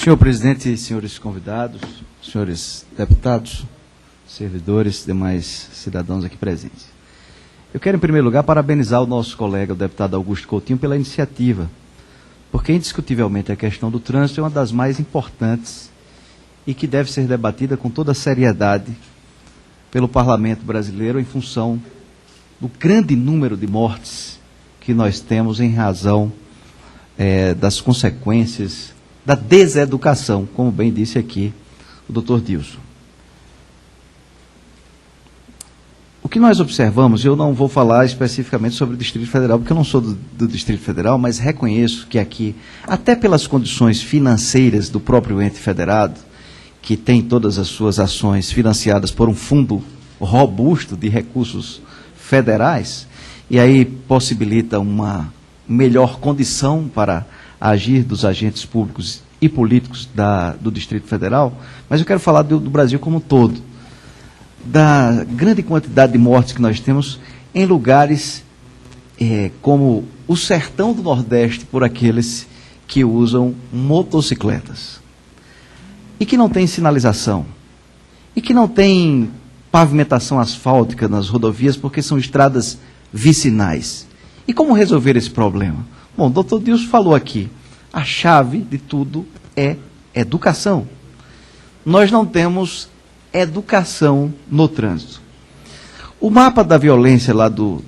Senhor presidente, senhores convidados, senhores deputados, servidores, demais cidadãos aqui presentes. Eu quero, em primeiro lugar, parabenizar o nosso colega, o deputado Augusto Coutinho, pela iniciativa, porque, indiscutivelmente, a questão do trânsito é uma das mais importantes e que deve ser debatida com toda a seriedade pelo Parlamento brasileiro em função do grande número de mortes que nós temos em razão das consequências da deseducação, como bem disse aqui o doutor Dilson. O que nós observamos, eu não vou falar especificamente sobre o Distrito Federal, porque eu não sou do Distrito Federal, mas reconheço que aqui, até pelas condições financeiras do próprio ente federado, que tem todas as suas ações financiadas por um fundo robusto de recursos federais, e aí possibilita uma melhor condição para agir dos agentes públicos e políticos do Distrito Federal, mas eu quero falar do Brasil como um todo, da grande quantidade de mortes que nós temos em lugares como o sertão do Nordeste, por aqueles que usam motocicletas, e que não tem sinalização, e que não tem pavimentação asfáltica nas rodovias, porque são estradas vicinais. E como resolver esse problema? Bom, o doutor Dilson falou aqui, a chave de tudo é educação. Nós não temos educação no trânsito. O mapa da violência lá do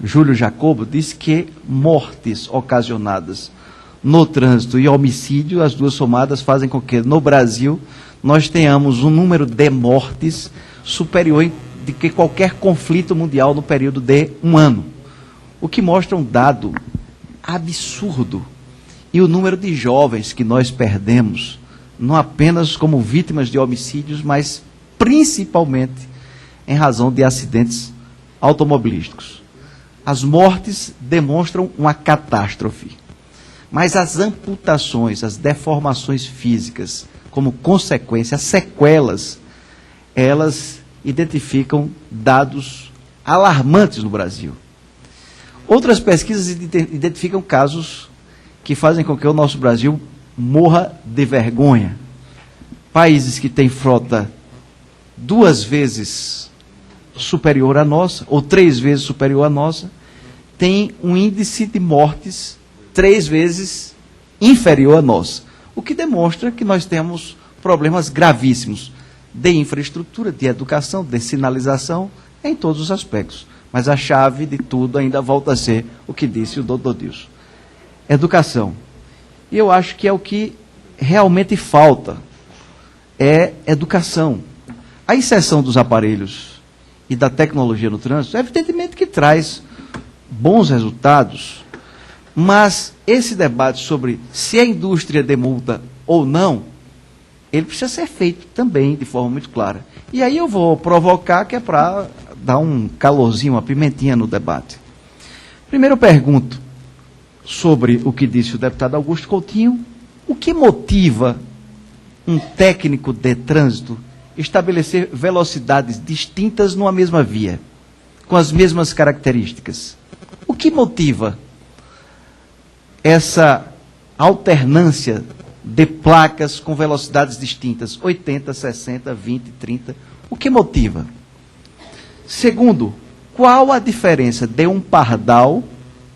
Júlio Jacobo diz que mortes ocasionadas no trânsito e homicídio, as duas somadas, fazem com que no Brasil nós tenhamos um número de mortes superior de que qualquer conflito mundial no período de um ano. O que mostra um dado absurdo. E o número de jovens que nós perdemos, não apenas como vítimas de homicídios, mas principalmente em razão de acidentes automobilísticos. As mortes demonstram uma catástrofe, mas as amputações, as deformações físicas, como consequência, as sequelas, elas identificam dados alarmantes no Brasil. Outras pesquisas identificam casos que fazem com que o nosso Brasil morra de vergonha. Países que têm frota 2 vezes superior à nossa, ou 3 vezes superior à nossa, têm um índice de mortes 3 vezes inferior à nossa. O que demonstra que nós temos problemas gravíssimos de infraestrutura, de educação, de sinalização, em todos os aspectos. Mas a chave de tudo ainda volta a ser o que disse o doutor Dilson. Educação. E eu acho que é o que realmente falta, é educação. A inserção dos aparelhos e da tecnologia no trânsito, evidentemente que traz bons resultados, mas esse debate sobre se a indústria demulta ou não, ele precisa ser feito também de forma muito clara. E aí eu vou provocar, que é para dar um calorzinho, uma pimentinha no debate. Primeiro eu pergunto sobre o que disse o deputado Augusto Coutinho, o que motiva um técnico de trânsito estabelecer velocidades distintas numa mesma via, com as mesmas características? O que motiva essa alternância de placas com velocidades distintas, 80, 60, 20, 30, o que motiva? Segundo, qual a diferença de um pardal,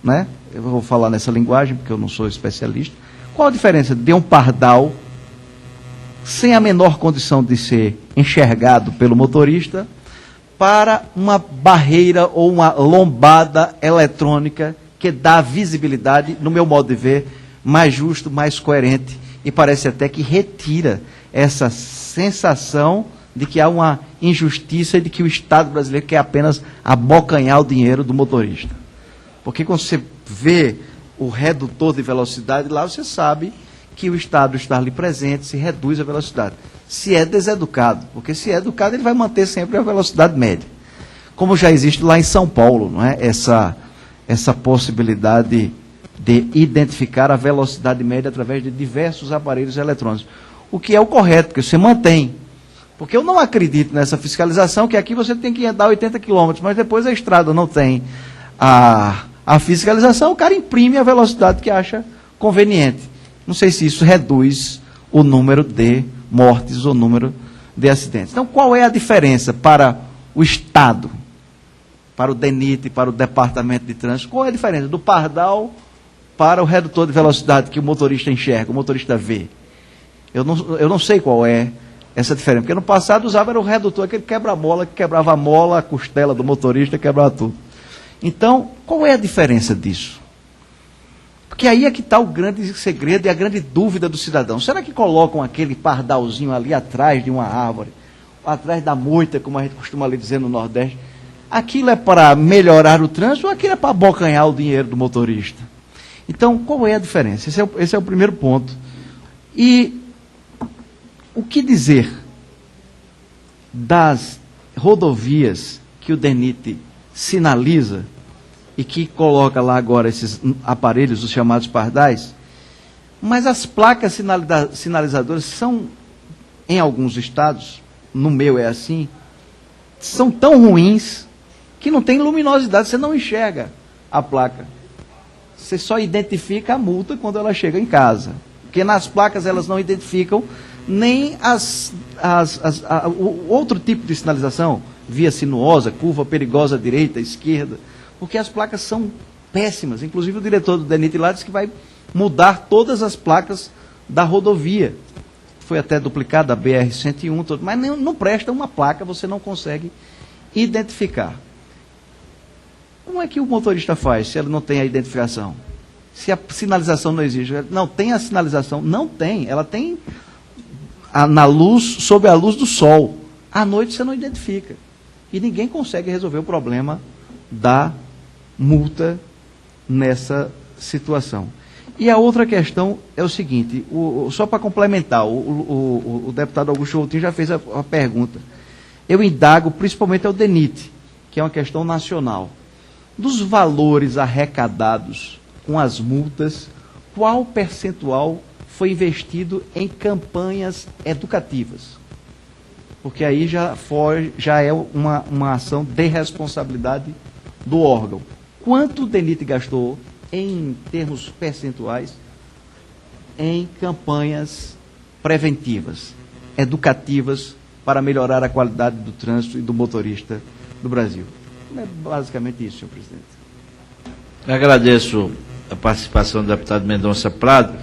né? Eu vou falar nessa linguagem porque eu não sou especialista, qual a diferença de um pardal sem a menor condição de ser enxergado pelo motorista para uma barreira ou uma lombada eletrônica que dá visibilidade, no meu modo de ver, mais justo, mais coerente, e parece até que retira essa sensação de que há uma injustiça e de que o Estado brasileiro quer apenas abocanhar o dinheiro do motorista. Porque quando você vê o redutor de velocidade lá, você sabe que o Estado está ali presente, se reduz a velocidade. Se é deseducado, porque se é educado, ele vai manter sempre a velocidade média. Como já existe lá em São Paulo, não é? Essa possibilidade de identificar a velocidade média através de diversos aparelhos eletrônicos. O que é o correto, porque você mantém. Porque eu não acredito nessa fiscalização, que aqui você tem que andar 80 km, mas depois a estrada não tem a fiscalização, o cara imprime a velocidade que acha conveniente. Não sei se isso reduz o número de mortes ou o número de acidentes. Então, qual é a diferença para o Estado, para o DENIT, para o Departamento de Trânsito? Qual é a diferença do pardal para o redutor de velocidade que o motorista enxerga, o motorista vê? Eu não sei qual é essa diferença, porque no passado usava era o redutor, aquele quebra-mola, que quebrava a mola, a costela do motorista, quebrava tudo. Então, qual é a diferença disso? Porque aí é que está o grande segredo e a grande dúvida do cidadão. Será que colocam aquele pardalzinho ali atrás de uma árvore, atrás da moita, como a gente costuma ali dizer no Nordeste, aquilo é para melhorar o trânsito ou aquilo é para abocanhar o dinheiro do motorista? Então, qual é a diferença? Esse é o primeiro ponto. E o que dizer das rodovias que o DENIT sinaliza e que coloca lá agora esses aparelhos, os chamados pardais, mas as placas sinalizadoras são, em alguns estados, no meu é assim, são tão ruins que não tem luminosidade, você não enxerga a placa. Você só identifica a multa quando ela chega em casa. Porque nas placas elas não identificam nem o outro tipo de sinalização, via sinuosa, curva perigosa à direita, à esquerda, porque as placas são péssimas. Inclusive o diretor do DENIT lá disse que vai mudar todas as placas da rodovia. Foi até duplicada a BR-101, mas não presta uma placa, você não consegue identificar. Como é que o motorista faz se ele não tem a identificação? Se a sinalização não existe? Não tem a sinalização? Não tem. Ela tem na luz, sob a luz do sol. À noite você não identifica. E ninguém consegue resolver o problema da multa nessa situação. E a outra questão é o seguinte, só para complementar, o deputado Augusto Coutinho já fez a pergunta. Eu indago principalmente ao DENIT, que é uma questão nacional. Dos valores arrecadados com as multas, qual percentual foi investido em campanhas educativas? Porque aí já é uma ação de responsabilidade do órgão. Quanto o DENIT gastou, em termos percentuais, em campanhas preventivas, educativas, para melhorar a qualidade do trânsito e do motorista do Brasil? É basicamente isso, senhor presidente. Eu agradeço a participação do deputado Mendonça Prado.